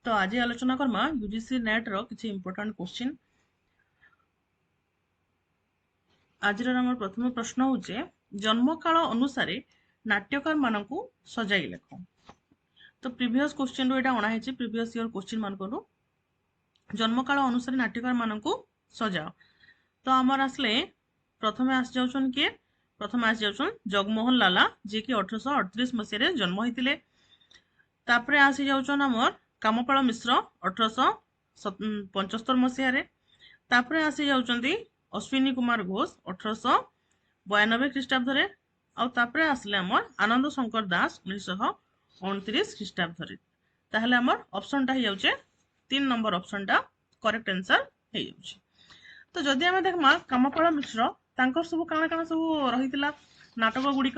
तो आज आलोचना करमा यूजीसी नेट रो किछि इंपोर्टेंट क्वेश्चन। आज आम प्रथम प्रश्न होचे जन्म काल अनुसार नाट्यकार मानकु सजाई लेख। तो प्रीवियस क्वेश्चन रो एटा अणा हेछि प्रीवियस ईयर क्वेश्चन मानकु जन्म काल अनुसार नाट्यकार मानकु सजाओ। तो आमर आसले प्रथमे आस जाउछन के प्रथम आस जाउछन जगमोहन लाला जे कि 1838 मसिया रे जन्म होइतिले। तापरे आसी जाउछन आमर कामपाल मिश्र 1875 मसिया रे। तापरे आसी जाउछंती अश्विनी कुमार घोष 1892 ख्रीष्टाब्द रे। आउ तापरे आसले आमर आनंद शंकर दास 1929 ख्रीष्टाब्द रे। ताहले आमर ऑप्शन टा हे जाउछे 3 नंबर ऑप्शन टा करेक्ट आंसर हे जाउछे। तो जदि आमे देखमा कामपाल मिश्र तांकर सब काना काना सब रहितिला नाटक गुड़िक।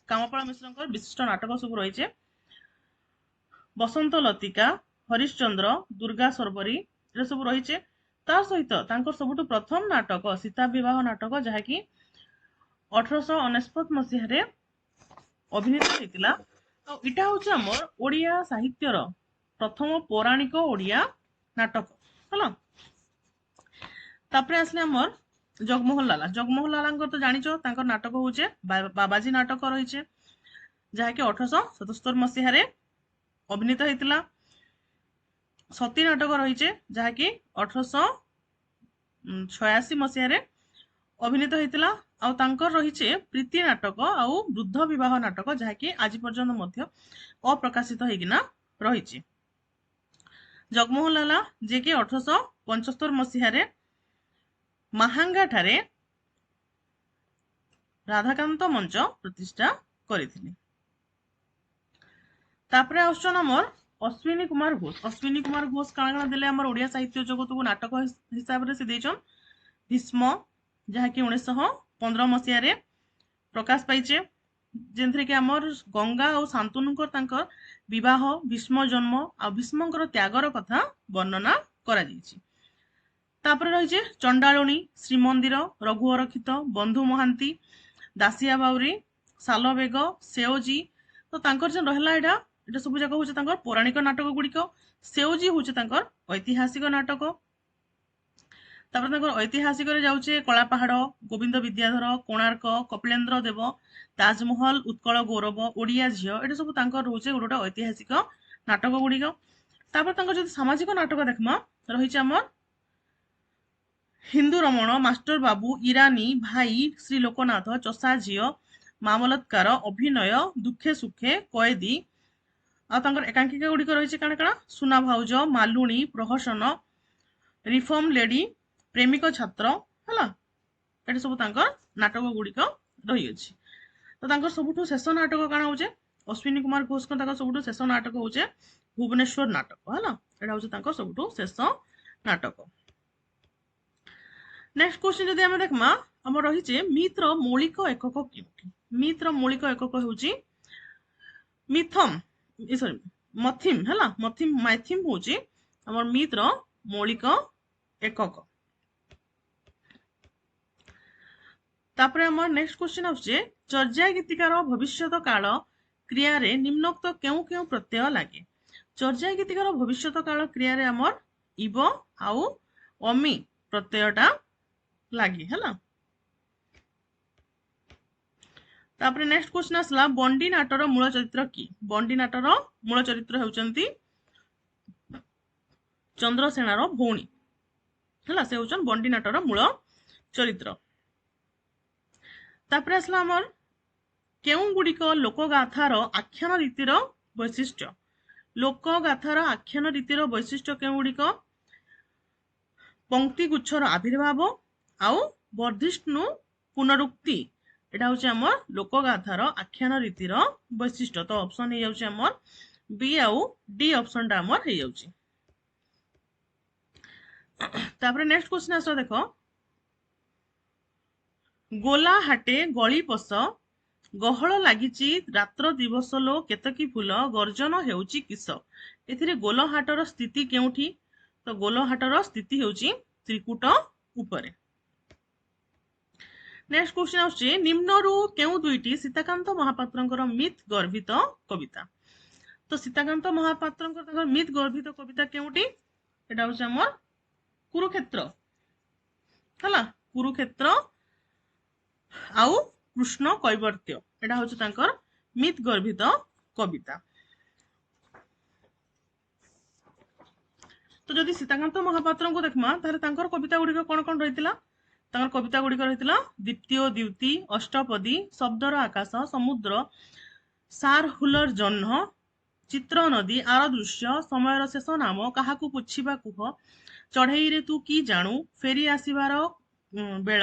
कामपाल मिश्रंकर विशिष्ट नाटक सब रहिछे बसंत लतिका, हरिश्चंद्र, दुर्गा सरबरी ए सब रहिछे। तार सहित तांकर सबुठु प्रथम नाटक सीता विवाह नाटक जहाँकि 1869 मसीह रे अभिनीत होइतिला। तो इटा होचे हमर ओडिया साहित्यर प्रथम पौराणिक ओडिया नाटक हला। तापरे आसले हमर जगमोहन लाला। जगमोहन लाला तो जानिचो तांकर नाटक होचे बाबाजी नाटक रहिछे जहाँकि 1877 मसीह रे अभिनीत होइतिला। सती नाटक रहिछे जहाँकि 1886 मसीह रे अभिनीत होइतिला। आउ तांकर रहिछे प्रीति नाटक आउ वृद्ध विवाह नाटक जहाँकि आज पर्यंत मध्य अप्रकाशित होइकिना रहिछे। जगमोहन लाला जे कि 1875 मसीह रे महांगा ठारे राधाकांत मंच प्रतिष्ठा करिथिले। तापरे आउछन हमर अश्विनी कुमार घोष। अश्विनी कुमार घोष काना काना देले हमर ओडिया साहित्य जगत को नाटक हिसाब रे से देछन भीष्म जहाँकि 1915 मसीह रे प्रकाश पाइछे जेंथरे कि हमर गंगा और शांतनुकर तांकर विवाह भीष्म जन्म आ भीष्मकर त्यागर कथा वर्णना करा जाइछि। तापरे रहिछे चंडालुनी, श्रीमंदिर, रघुअरक्षित, बंधु महांती, दासिया बाउरी, सालबेग, सेओजी। तो तांकर जन रहला एटा सब जाक होचे तांकर पौराणिक नाटक गुड़िक। सेओजी होचे तांकर ऐतिहासिक नाटक। तापर तांकर ऐतिहासिक रे जाउचे कला पहाड़, गोविंद विद्याधर, कोणार्क, कपिलेन्द्र देव, ताजमहल, उत्कल गौरव, ओडिया झियो एटा सब तांकर होचे गोटा ऐतिहासिक नाटक गुड़िक। तापर तांकर जदि सामाजिक नाटक देखमा रहिছে हमर हिंदू रमण, मास्टर बाबू, ईरानी, भाई, श्री लोकनाथ, चषा झियो, मामलतकार, अभिनय, दुखे सुखे, कैदी। आ तांकर एकांकिका गुड़िक रहिছে काना काना सुना भाउज, मालुणी, प्रहसन, रिफॉर्म लेडी, प्रेमिक छात्र हला। एटा सब तांकर नाटक गुड़िक रही अछि। तो तांकर सबुठु शेष नाटक काना होचे अश्विनी कुमार घोष को तांकर सबुठु शेष नाटक होचे भुवनेश्वर नाटक हला। एटा होचे तांकर सबुठु शेष नाटक। नेक्स्ट क्वेश्चन जदि आमे देखमा हमर रहिছে मित्र मौलिक एकक केउठी। मित्र मौलिक एकक होची मिथम सॉरी मथिम हला। मथिम माइथिम होची हमर मित्र मौलिक एकक। तापरे हमर नेक्स्ट क्वेश्चन आउचे चर्या गीतिकार भविष्यत काल क्रिया रे निम्नोक्त केउ केउ प्रत्यय लागे। चर्या गीतिकार भविष्यत काल क्रिया रे हमर इव आउ अमी प्रत्ययटा लागे हला। तापरे नेक्स्ट क्वेश्चन आसला बंडी नाटर मूल चरित्र की। बंडी नाटर मूल चरित्र हेउचंती चंद्रसेनार भौणी हला। से हेउचन बंडी नाटर मूल चरित्र। तापरे आसला हमर केउ गुड़िक लोकगाथार आख्यान रीतिर वैशिष्ट्य। लोकगाथार आख्यान रीतिर वैशिष्ट्य केउ गुड़िक पंक्ति गुच्छर आविर्भाव आउ वर्धिष्णु पुनरुक्ति एटा होचे हमर लोकगाथार आख्यान रीतिर वैशिष्ट्य। तो ऑप्शन हे जाउचे हमर बी आउ डी ऑप्शन टा हमर हे जाउचे। तापरे नेक्स्ट क्वेश्चन आसो देखो गोला हाटे गली पस गहळ लागिची रात्र दिवस लो केतकी फूल गर्जन हेउची किस। एथिरे गोलहाटर स्थिति केउठी। तो गोलहाटर स्थिति हेउची त्रिकुट उपरे। नेक्स्ट क्वेश्चन आउची निम्नरु केउ दुईटी सीताकांत महापात्रंकर मिथ गर्भित कविता। तो सीताकांत महापात्र मिथ गर्भित कविता केउटी एटा होचे हमर कुरुक्षेत्र हला कुरुक्षेत्र आउ कृष्ण कैवर्त्य एटा होचे तांकर मिथ गर्भित कविता। तो जदि सीताकांत महापात्र को देखमा तारे तांकर कविता गुड़िक कौन कौन रही कविता गुड़िक रही दीप्तिओ द्युति अष्टपदी शब्दर आकाश समुद्र सार हुलर जह्न चित्र नदी आर दृश्य समयर शेष नाम काहाकू पुछिबा कुह चढ़ई रे तू की जानू फेरी आसीबार बेल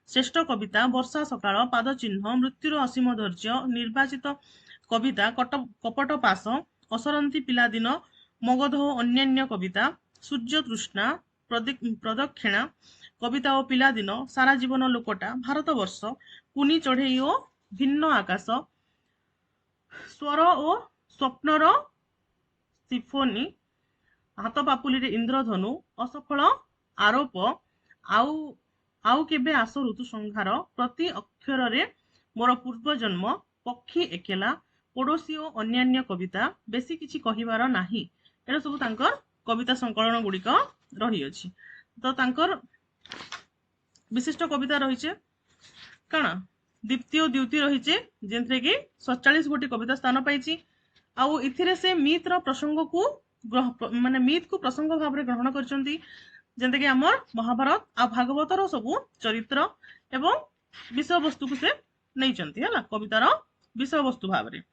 श्रेष्ठ कविता वर्षा सकाळ पाद चिन्ह मृत्युर असीम धैर्य निर्वाचित कविता कपट पास असरंती पिलादिन मगध अन्यान्य कविता सूर्य तृष्णा प्रदक्षिणा कविता और पिलादिन सारा जीवन लोकटा भारत वर्ष कुनी चढ़ई और भिन्न आकाश स्वर और स्वप्नर सिफोनी हाथ पापुली रे इंद्रधनु असफल आरोप आउ आउ केबे आस ऋतु संहार प्रति अक्षर रे मोर पूर्व जन्म पक्षी एकेला पड़ोसी और अन्यान्य कविता बेसी किछि कहिबार नाही एटा सब तांकर कविता संकलन गुड़िक रही अछि। तो तांकर विशिष्ट कविता रही कण दीप्ति और द्युति रही जेंथरे कि 47 गोटी कविता स्थान पाई आउ इथिरे से मिथ रो प्रसंग को माने मिथ को प्रसंग भाव में ग्रहण करचंती जेंते कि हमर महाभारत आ भागवत रो सब चरित्र एवं विषय वस्तु को से नै चंती हला कवितार विषय वस्तु भाव में।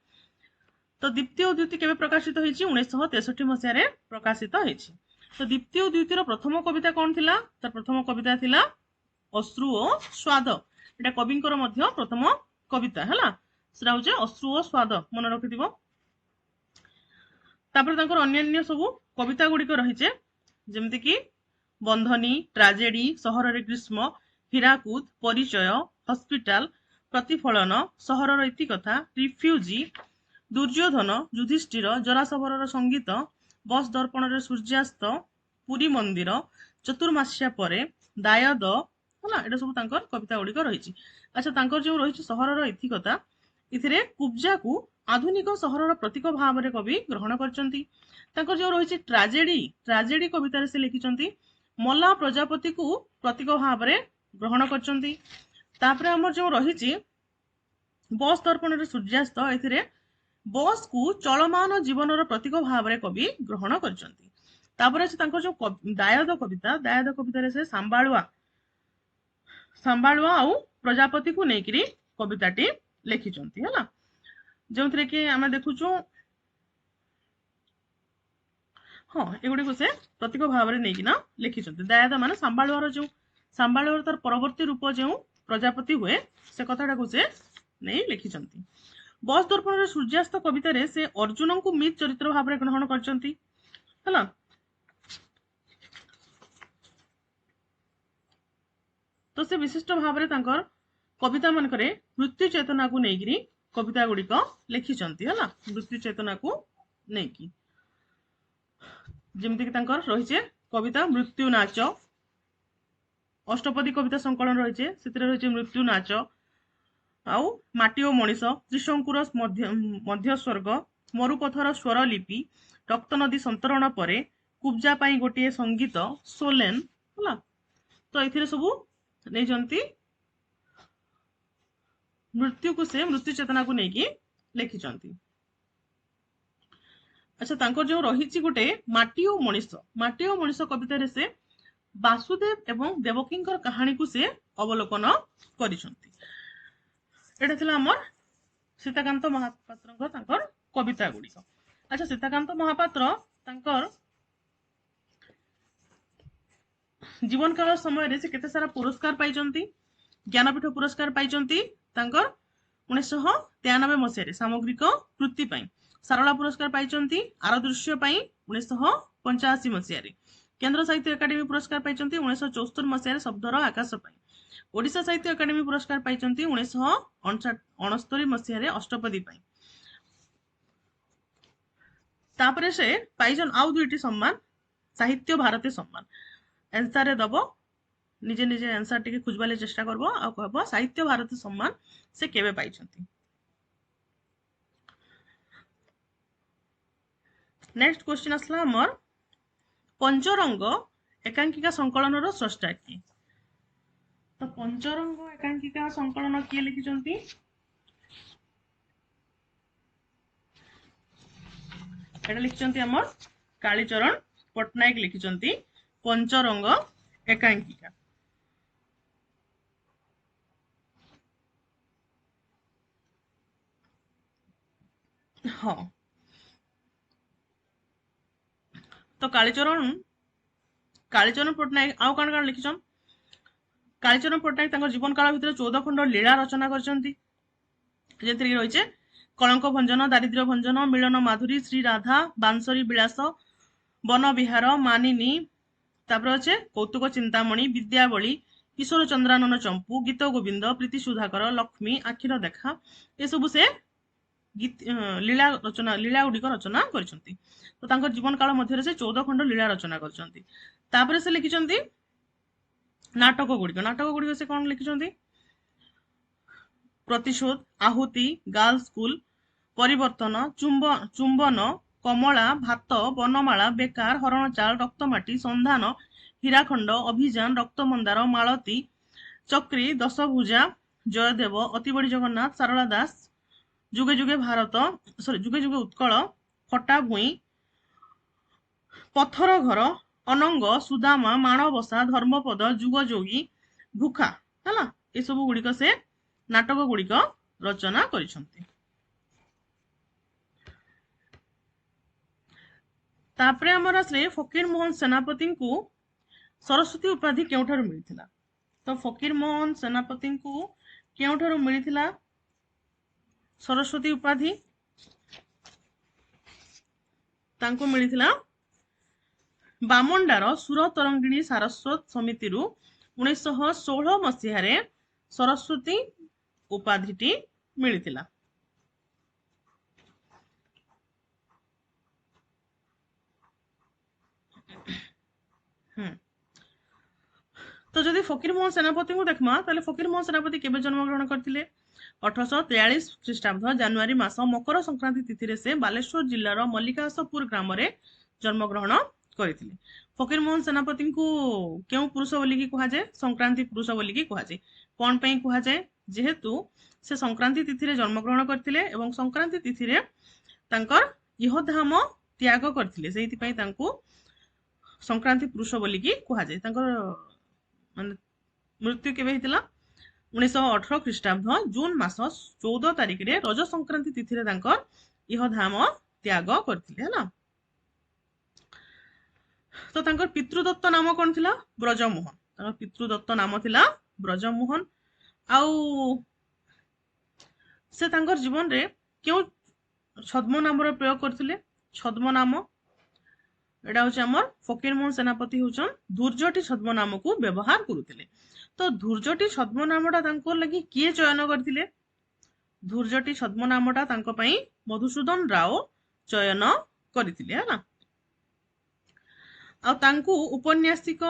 तो दीप्ति और द्युति केबे प्रकाशित होईची 1963 मसिया रे प्रकाशित होईची। तो दीप्ति और द्युति रो प्रथम कविता कोन थिला तर प्रथम कविता थिला अश्रु और स्वाद एटा कविंकर मध्य प्रथम कविता हला सेटा होचे अश्रु और स्वाद मन रखिथिबो। तापर तांकर अन्यान्य सब कविता गुड़िक रही जेमति कि बंधनी ट्राजेडी सहर रे ग्रीष्म हीराकुद परिचय हॉस्पिटल प्रतिफलन सहर इतिकथा रिफ्यूजी दुर्योधन युधिष्ठिर जरासवर संगीत बस दर्पण रे सूर्यास्त पुरी मंदिर चतुर्मास्या परे दायद हला एटा सब तांकर कविता गुड़िक रही। अच्छा तांकर जो रही सहर इतिकथा इथिरे कुब्जा को आधुनिक सहर प्रतीक भाव में कवि ग्रहण करचंती। तांकर जो रही ट्राजेडी कविता से लिखिचंती मल्ला प्रजापति को प्रतीक भाव में ग्रहण करचंती। तापरे हमर जो रही बस दर्पण रे सूर्यास्त एथिरे बस को चलमान जीवन प्रतीक भाव में कवि ग्रहण करचंती। तापरे जो दायद कविता से सांबाळुआ आउ प्रजापति को नेकरी कविताटी लिखिचंती हला जो कि आम देखुचु हाँ एगुड़ी को से प्रतीक भाव में नहीं लिखिचंती। दायद माने सांबाळुआर जो सांबाळुआर तार परवर्ती रूप जो प्रजापति हुए से कथाटा को से नहीं लिखिचंती। बस दर्पण रे सूर्यास्त कविता रे से अर्जुन को मिथ चरित्र भाव में ग्रहण करचंती हला। तो से विशिष्ट भाव में तांकर कविता मानकरे मृत्यु चेतना को नेगिरी कविता गुड़िक लिखिचंती हला मृत्यु चेतना को नेकी जेमति कि तांकर रहिचे कविता मृत्यु नाच अष्टपदी कविता संकलन रहिचे सेतिरे रहिचे मृत्यु नाच आउ माटी और मनीष त्रिशंकुर मध्य स्वर्ग मरुपथर स्वर लिपि रक्त नदी संतरण परे कुब्जा पाई गोटे संगीत सोलेन हला। तो एथिरे सब नै जंती मृत्यु को से मृत्यु चेतना को नेकी लिखिचंती। अच्छा तांकर जो रही गोटे माटी और मनीष कविता रे से वासुदेव एवं देवकींकर कहानी को से अवलोकन करिसंती। एटा थिला हमर सीताकांत महापात्र तांकर कविता गुड़िक। अच्छा सीताकांत महापात्र तांकर जीवन काल समय रे से केते सारा पुरस्कार पाइचंती ज्ञानपीठ पुरस्कार पाइचंती तांकर 1993 मसिया रे सामग्रिक कृति पई सारला पुरस्कार पाइचंती आर दृश्य पई 1985 मसिया रे केंद्र साहित्य एकाडेमी पुरस्कार पाइचंती 1974 मसिया रे शब्दर आकाश पई ओडिशा साहित्य एकाडेमी पुरस्कार पाइचंती 1969 मसिया रे अष्टपदी पई। तापरे से पाइजन आउ दुईटी सम्मान साहित्य भारती सम्मान आंसर रे दबो निजे निजे आंसर टिके खुजबाले चेष्टा करबो आ कहबो साहित्य भारती सम्मान से केबे पाइचंती। नेक्स्ट क्वेश्चन आसला हमर पंचरंग एकांकिका संकलन स्रष्टा किए। तो पंचरंग एकांकिका संकलन किए लिखिछंती एटा लिखिछंती हमर कालीचरण पट्टनायक लिखिछंती पंचरंग एकांकिका। हाँ तो कालीचरण पट्टनायक आउ कण लिखिछन कालीचरण पट्टनायक तांकर जीवन काल भितर 14 खंड लीला रचना करछंती जेथि रहिছে कलंक भंजन दारिद्र्य भंजन मिलन माधुरी श्री राधा बांसरी विलास वन विहार मानिनी तापर अच्छे कौतुक चिंतामणि विद्यावली किशोर चंद्रानन चंपू गीत गोविंद प्रीति सुधाकर लक्ष्मी आखिर देखा ये सब से गीत लीला गुड़िक रचना करछंती। तो तांकर जीवन काल मध्य से 14 खंड लीला रचना करछंती। तापर से लिखिछंती नाटक गुड़िक से कौन लिखिछंती प्रतिशोध आहुति गर्ल्स स्कूल परिवर्तन चुंबन कमला भात बनमाला बेकार हरणचाल रक्तमाटी संधान हीराखंड अभियान रक्तमंदार मालती चक्री दशभुजा जयदेव अति बड़ी जगन्नाथ सारला दास जुगे जुगे भारत जुगे जुगे उत्कल फटा भुई पत्थर घर अनंग सुदामा माणबसा धर्मपद जुग जोगी भूखा है ये सब गुड़िक से नाटक गुड़िक रचना करिसंती। तापरे हमर आसले फकीर मोहन सेनापति को सरस्वती उपाधि केउठारु मिलिथिला। तो फकीर मोहन सेनापति को केउठारु मिलिथिला सरस्वती उपाधि तांको मिलिथिला बामंडार सुर तरंगिणी सारस्वत समिति 1916 मसीह सरस्वती उपाधिटी मिलिथिला। तो जदि फकीर मोहन सेनापति को देखमा ताले फकीर मोहन सेनापति केबे जन्म ग्रहण करथिले 1843 ख्रीष्टाब्द जनवरी मास मकर संक्रांति तिथि से बालेश्वर जिल्लार मल्लिकासपुर ग्राम रे जन्म ग्रहण करथिले। फकीर मोहन सेनापति को केउ पुरुष बोली की कहा जाए संक्रांति पुरुष बोली की कहा जाए कोन पई कहा जाए जेहेतु से संक्रांति तिथि रे जन्म ग्रहण करथिले एवं संक्रांति तिथि रे तांकर इहधाम त्याग करथिले सेहिति पई तांको संक्रांति पुरुष बोली की कहा जाए। तांकर माने मृत्यु केबे हितला 1918 ख्रीष्टाब्द जून मास 14 तारिख रे रज संक्रांति तिथि रे तांकर इहधाम त्याग करथिले हला। तो तांकर पितृदत्त नाम कोन थिला ब्रजमोहन। तांकर पितृदत्त नाम थिला ब्रजमोहन। आउ से तांकर जीवन रे क्यों छद्म नाम रो प्रयोग करथिले छद्म नाम एटा होचे हमर फकीर मोहन सेनापति होचन धूर्जटी छद्म नाम को व्यवहार करुथिले। तो धूर्जटी छद्म नामटा तांको लागि किए चयन करथिले धूर्जटी छद्म नामटा तांको पई मधुसूदन राव चयन करथिले हला। आ तांको उपन्यासिक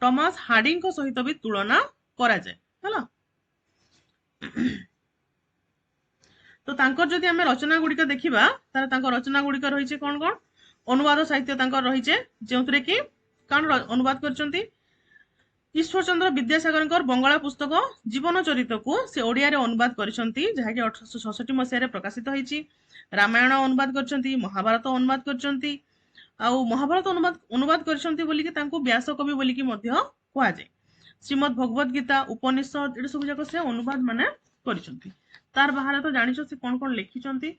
टॉमस हार्डिंग को सहित भी तुलना करा जाय हला। तो तांकर जदि हमें रचना गुड़िक देखिबा तार तांकर रचना गुड़िक रहिছে कोन कोन अनुवाद साहित्य तांकर रहिছে जेउतरे कि कान अनुवाद करचंती ईश्वर चंद्र विद्यासागर बंगला पुस्तक जीवन चरित को से ओडिया रे अनुवाद करचंती जहा कि 1866 मसीह रे प्रकाशित होईची। रामायण अनुवाद करचंती महाभारत अनुवाद करचंती आ महाभारत अनुवाद करचंती बोली कि तांको व्यास कवि बोली कि मध्य कहा जाय। श्रीमद् भगवत गीता उपनिषद एटा सब जाक से अनुवाद माने करचंती। तार बाहर तो जानिछो से कोन कोन लिखिचंती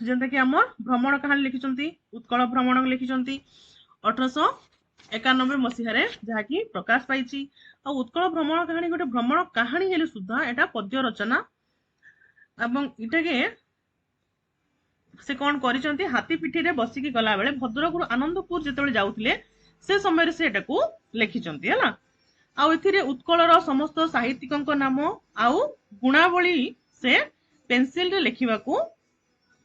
जेंता कि हमर भ्रमण कहानी लिखिचंती उत्कल भ्रमण लिखिचंती 1891 मसीह रे जहा कि प्रकाश पाइची। आ उत्कल भ्रमण कहानी गोटे भ्रमण कहानी हेले सुद्धा एटा पद्य रचना एवं इटा के से कोन करिचंती हाथी पिठी रे बसी की गला बेले भद्रकରୁ आनंदपुर जेतेबेले जाउथिले से समय रे से एटा को लिखिचंती हला। आ एथिरे उत्कलर समस्त साहित्यिकଙ୍କ नाम आउ गुणावली से पेंसिल रे लिखिबा को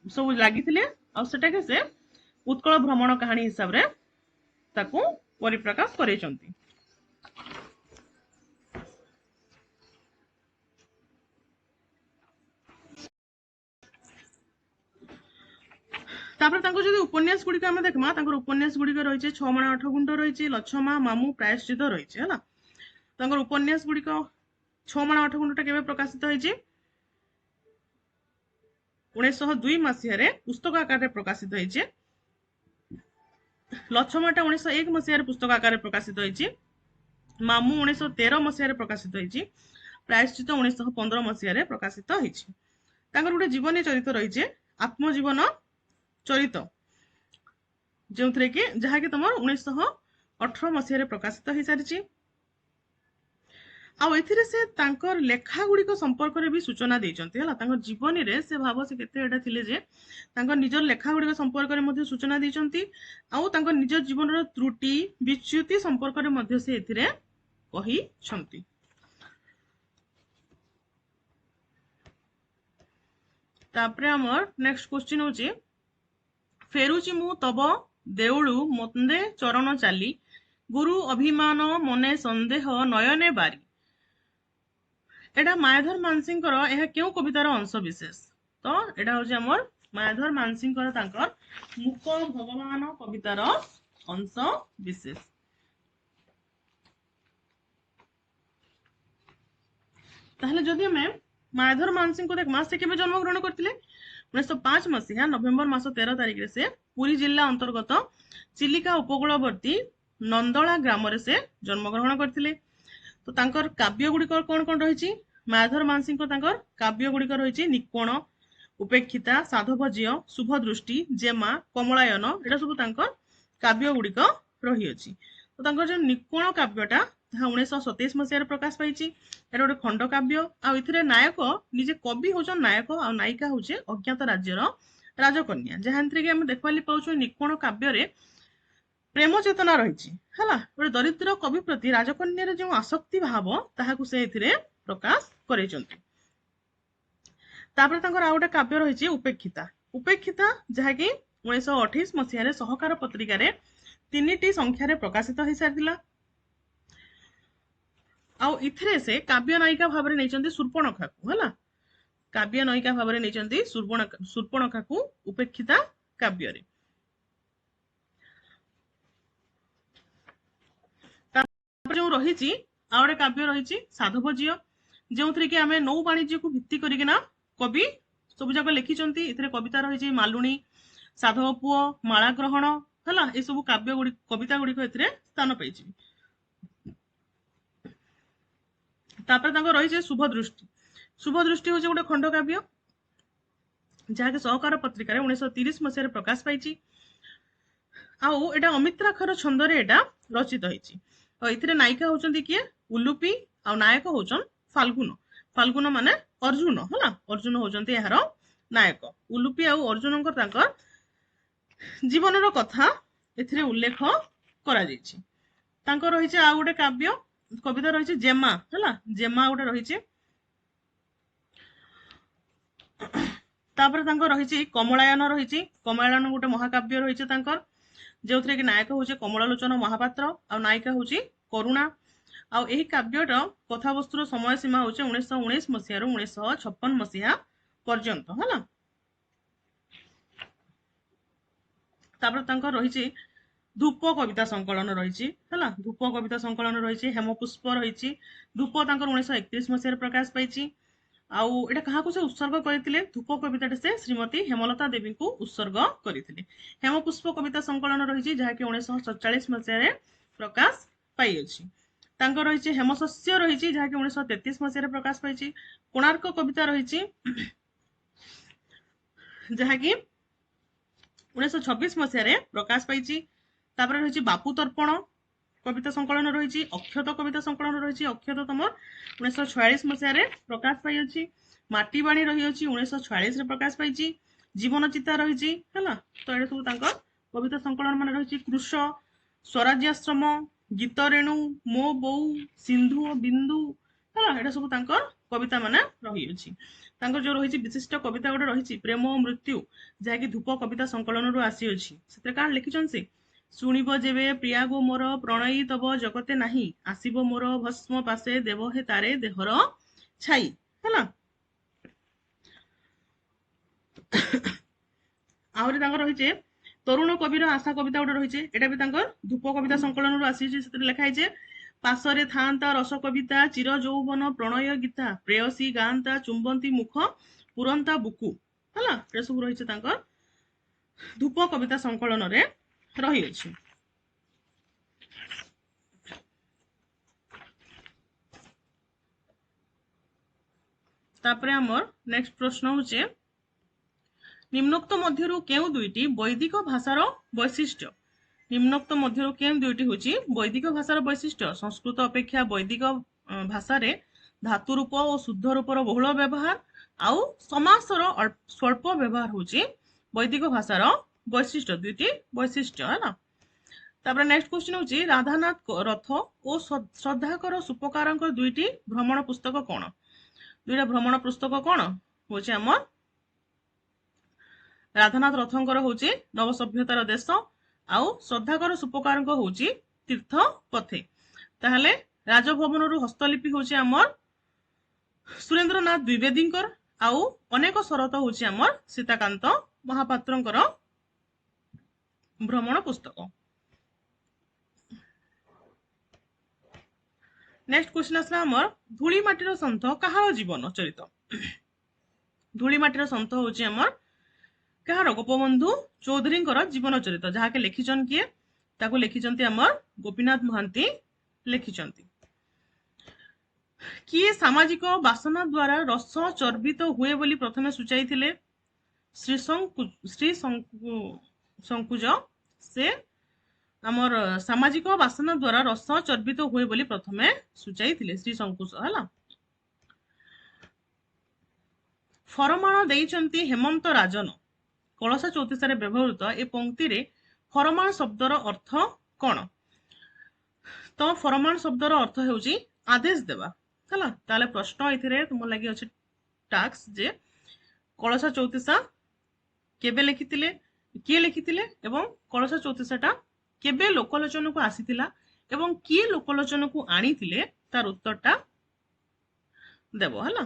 सब लागिथिले आ सेटा के से उत्कल भ्रमण कहानी हिसाब रे ताकू परिप्रकाश करेचंती। जदि उपन्यास गुड़िक आम देखमा उपन्यास गुड़िक रही 6 माण 8 गुंठ रही लछमा मामू प्रायश्चित रही है उपन्यास गुड़िक 6 माण 8 गुंठ केवे प्रकाशित होती 1902 मसीह पुस्तक आकार प्रकाशित होती लछमाटा 1901 मसीह पुस्तक आकार प्रकाशित होती मामू 1913 मसीह प्रकाशित होती प्रायश्चित 1915 मसीह प्रकाशित होती गोटे जीवनी चरित रही आत्मजीवन चरित जो थे कि जहाँकि तुम 1918 मसीह प्रकाशित हो सारी से तांकर लेखा गुड़िक संपर्क में भी सूचना देते जीवनी रे से भाव से केते थिले जे तांकर निजर लेखा गुड़िक संपर्क में सूचना देते निज जीवन त्रुटि विच्युति संपर्क में से कही तापरे हमर नेक्स्ट क्वेश्चन होची फेरुची मु तब देउळु मंदे चरण चाली गुरु अभिमान मने संदेह नयने बारी एटा मायाधर मानसिंह यह क्यों कवितार अंश विशेष तो एटा होची हमर मायाधर मानसिंह तांकर मुक भगवान कवितार अंश विशेष ताहले जदि हमें मायाधर मानसिंह को देखमा से केबे जन्म ग्रहण करथिले 1905 मसीहा नवेम्बर मास 13 तारिख रे से पुरी जिल्ला अंतर्गत चिलिका उपकूलवर्ती नंदला ग्राम रे से जन्म ग्रहण करथिले तो तांकर काव्य गुडी कोन कोन रहिछि मायाधर मानसिंह को तांकर काव्य गुडी रहिछि निकोण उपेक्षिता साधवज्य शुभ दृष्टि जेमा कमलायन एटा सब तांकर काव्य गुडी रही अछि तो तांकर जे निकोण काव्यटा 1927 मसीह प्रकाश पाई गोटे खंड काव्य आउ नायक निजे कवि होचन नायक आ नायिका होचे अज्ञात राज्यर राजकन्या जहां कि आम देखवाली पाउछु निकोण काव्य रे प्रेम चेतना रही है गोटे दरिद्र कवि प्रति राजकन्या जो आसक्ति भाव ताहाकु से प्रकाश करैछंती तापर आउ गोटे काव्य रही उपेक्षिता उपेक्षिता जहाँकि 1928 मसीह सहकार पत्रिका रे 3टी संख्यार प्रकाशित हो सारी आउ इथरे से काव्य नायिका भाव में नहीं शूर्पणखा को है काव्य नायिका भाव में नहीं शूर्पणखा को उपेक्षिता काव्य रे जो रही आउे काव्य रही साधवज्य जो थे कि आम नौ वाणिज्य को भित्ति करना कवि सब जाक लिखिं कविता रही मालुणी साधव पुओ माला ग्रहण है ये सब काव्य गुड़ी कविता गुड़िक स्थान पाई रही शुभ दृष्टि हूँ गोटे खंड काव्य जहाँकि सहकार पत्रिका 1930 मसीह प्रकाश पाई आउ एटा अमित्राक्षर छंदरे एटा रचित होती नायिका होचंदी किए उलुपी आ नायक होचन फाल्गुन फाल्गुन माने अर्जुन है अर्जुन होचंदी यार नायक उलुपी आ अर्जुन जीवन कथा एथिरे उल्लेख करा जायछि तांकर रही आ गोटे काव्य कविता रही जेमा है जेमा गोटे रही रही कमलायन रही कमलायन गोटे महाकाव्य रही जो थे कि नायक हूँ कमलालोचन महापात्र आ नायिका हूँ करुणा आउ एही काव्यर कथा वस्तुर समय सीमा हूँ 1919 मसीह 1956 मसीहा पर्यंत है रही धूप कविता संकलन रही है धूप कविता संकलन रही हेमपुष्प रही धूप 1931 मसीह प्रकाश पाई आउ एटा कहा से उत्सर्ग करते धूप कविता से श्रीमती हेमलता देवी को उत्सर्ग करते हेमपुष्प कविता संकलन रही जहाँकि 1947 मसीह प्रकाश पाई रही हेमशस्य रही जहाँकि 1933 मसीह प्रकाश पाई कोणार्क कविता रही जहाँकि 1926 मसीह प्रकाश पाई रही बापू तर्पण कविता संकलन रही अक्षत कविता संकलन रही अक्षत तुम 1946 मसीह प्रकाश पाई माटीबाणी रही 1946 प्रकाश पाई जीवन चिता रही है तो ये सब कविता संकलन मान रही कृष स्वराज्याश्रम गीत रेणु मो बो सिंधु बिंदु है ये सब कविता मान रही जो रही विशिष्ट कविता गोटे रही प्रेम और मृत्यु जहाँकि धूप कविता संकलन रू आसी से कौन लिखिं से शुणिब जेबे प्रिया गो मोर प्रणयी तब जगते नाही आसीब मोर भस्म पासे देव हे तारे देहर छाई है आहरी रही तरुण कविर आशा कविता गोटे रही है धूप कविता संकलन आसी लिखाई पाशरे थांता रस कविता चिर यौवन प्रणय गीता प्रेयसी गांता चुंबंती मुख पुरंता बुकु है सब रही धूप कविता संकलन रही अछि। तापरे हमर नेक्स्ट प्रश्न होचे निम्नोक्त मध्यरु केउ दुईटी वैदिक भाषार वैशिष्ट्य निम्नोक्त मध्यरु केउ दुईटी होची वैदिक भाषार वैशिष्ट्य संस्कृत अपेक्षा वैदिक भाषा रे धातु रूप और शुद्ध रूपर बहुल व्यवहार आउ समासर स्वल्प व्यवहार होची वैदिक भाषार वैशिष्ट्य दुईटी वैशिष्ट्य है ना। तापर नेक्स्ट क्वेश्चन होची राधानाथ रथ और श्रद्धाकर सुपकारंकर दुईटी भ्रमण पुस्तक कोन दुईटा भ्रमण पुस्तक कोन होची हमर राधानाथ रथंकर होची नव सभ्यतार देश आउ श्रद्धाकर सुपकारंक होची तीर्थ पथे ताहले राजभवन रु हस्तलिपि होची हमर सुरेंद्रनाथ द्विवेदींकर आउ अनेक शरत होची हमर सीताकांत महापात्रंकर भ्रमण पुस्तक। नेक्स्ट क्वेश्चन आसला हमर धूली माटीर संत कहार जीवन चरित धूली माटीर संत होची हमर कहार गोपबंधु चौधरी जीवन चरित जहाँके लिखिछन किए ताको लिखिछन्ति हमर गोपीनाथ महांती लिखिछन्ति किए सामाजिक वासना द्वारा रस चर्बित हुए बोली प्रथमे सूचाई थिले श्री संकुज से हमर सामाजिक वासना द्वारा रस चर्बित हुए बोली प्रथमे सूचाई थिले श्री संकुज हला। फरमान देइछन्ति हेमंत राजन कलश चौतीसारे व्यवहृत ए पंक्ति रे फरमान शब्दर अर्थ कौन तो फरमान शब्दर अर्थ हेउची आदेश देवा हला ताले प्रश्न एथिरे तुम लागि अछि टास्क जे कलश चौतीसा केबे लिखितिले किए लिखितिले एवं कलश चौतीसाटा केबे लोकलोचन को आसीतिला एवं किए लोकलोचन को आनीतिले तार उत्तरटा देबो हला।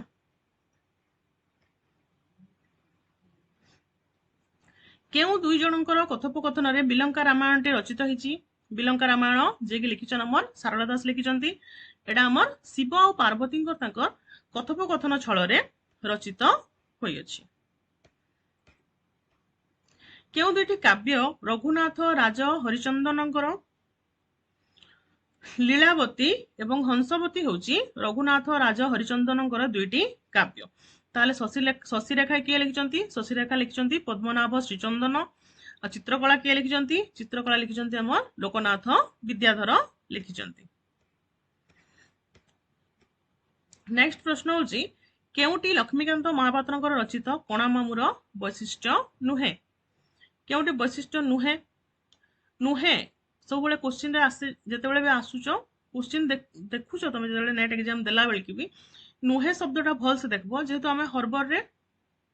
केउ दुई जनकर कथोपकथन रे बिलंका रामायण टे रचित हिची बिलंका रामायण जे कि लिखिछन हमर सारला दास लिखिछन्ती एडा हमर शिव और पार्वती तांकर कथोपकथन छल रे रचित होई अछि। केउ दुईटी काव्य रघुनाथ राज हरिचंदनकर लीलावती एवं हंसवती होची रघुनाथ राज हरिचंदनकर दुईटी काव्य ताले शशिरेखा किए लिखिछन्ती शशिरेखा लिखिछन्ती पद्मनाभ श्रीचंदन चित्रकला किए लिखिछन्ती चित्रकला लिखिछन्ती हमर लोकनाथ विद्याधर लिखिछन्ती। नेक्स्ट प्रश्न होची केउटी लक्ष्मीकांत महापात्रंकर रचित कणामामुर वैशिष्ट्य नुहे केउटी वैशिष्ट्य नुहे नुहे सब बेले क्वेश्चन रे आसे जते बेले भी आसुचो क्वेश्चन देखुचो तमे जते नेट एग्जाम देला बेल की भी नुहे शब्दटा भल से देखबो जेहेतु आमे हरबर रे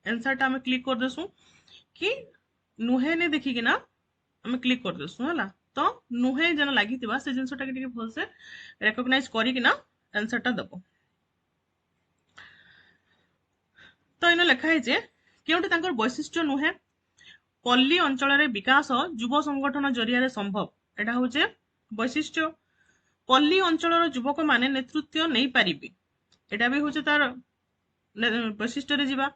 आंसर टा आमे क्लिक कर देसु कि नुहे ने देखि किना आमे क्लिक कर देसु हला तो नुहे जन लागितिबा से जिंसटा के भल से रिकॉग्नाइज करी किना आंसर टा दबो। तो इन लिखा है जे केउटी तांकर वैशिष्ट्य नुहे पल्ली अंचल रे विकास युव संगठन जरिया रे संभव एटा होचे वैशिष्ट्य पल्ली अंचल युवक माने नेतृत्व नहीं पारिबे एटा भी होचे तार वैशिष्ट्य रे जीवा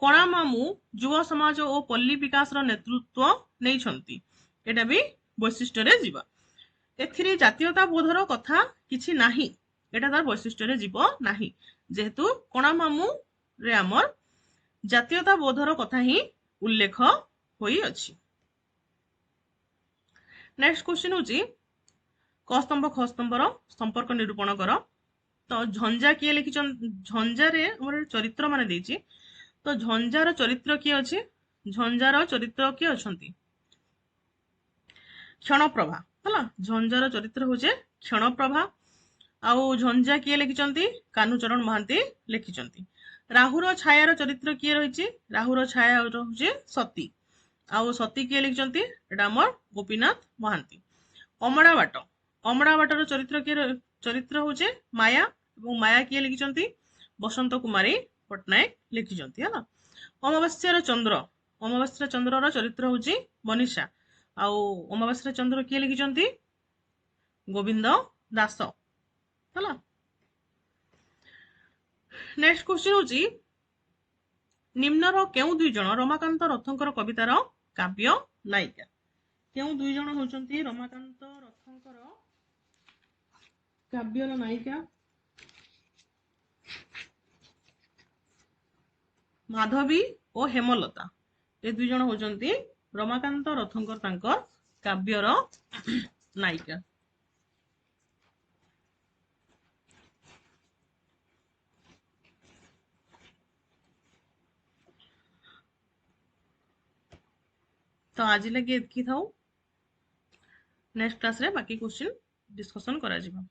कणा मामू युव समाज और पल्ली विकास रो नेतृत्व नहीं छंती एटा भी वैशिष्ट्य रे जीवा एथिरे जातीयता बोधर कथा किछि नाही एटा तार वैशिष्ट्य रे जीव नाही जेहेतु कणा मामू रे हमर जातीयता बोधर कथा ही उल्लेख होई अछि। नेक्स्ट क्वेश्चन होची क स्तंभ ख स्तंभर संपर्क निरूपण कर तो झंझा किए लिखिछन झंझा रे हमर चरित्र माने देछि तो झंझार चरित्र किए अछि झंझार चरित्र किए अछंती क्षणप्रभा हला झंझार चरित्र होचे क्षणप्रभा आउ झंझा किए लिखिछंती कान्हूचरण महांती लिखिछंती। राहुर छायार चरित्र किए रहिछि राहुर छाया होचे सती आउ सती किए लिखिछंती एटा हमर गोपीनाथ महांती। अमड़ा बाटर चरित्र किए चरित्र होचे माया एवं माया किए लिखिछंती बसंत कुमारी पटनायक लिखिछंती हला। अमावास्यार चंद्र ଅମାବାସ୍ୟା ଚନ୍ଦ୍ରର ଚରିତ୍ର ହଉଛି ମନୀଷା। ଆଉ ଅମାବାସ୍ୟା ଚନ୍ଦ୍ର କିଏ ଲେଖିଛନ୍ତି? ଗୋବିନ୍ଦ ଦାସ ହେଲା। ନେକ୍ସଟ କ୍ୱେଶ୍ଚନ ହଉଛି ନିମ୍ନର କେଉଁ ଦୁଇ ଜଣ ରମାକାନ୍ତ ରଥଙ୍କର କବିତାର କାବ୍ୟ ନାୟିକା? କେଉଁ ଦୁଇ ଜଣ ହଉଛନ୍ତି ରମାକାନ୍ତ ରଥଙ୍କର କାବ୍ୟର ନାୟିକା? ମାଧବୀ ଓ ହେମଲତା, ଏ ଦୁଇ ଜଣ ହଉଛନ୍ତି ରମାକାନ୍ତ ରଥଙ୍କର ତାଙ୍କର କାବ୍ୟର ନାୟିକା। तो आज लगे एतकी थाउ, नेक्स्ट क्लास रे बाकी क्वेश्चन डिस्कशन करा जिबा।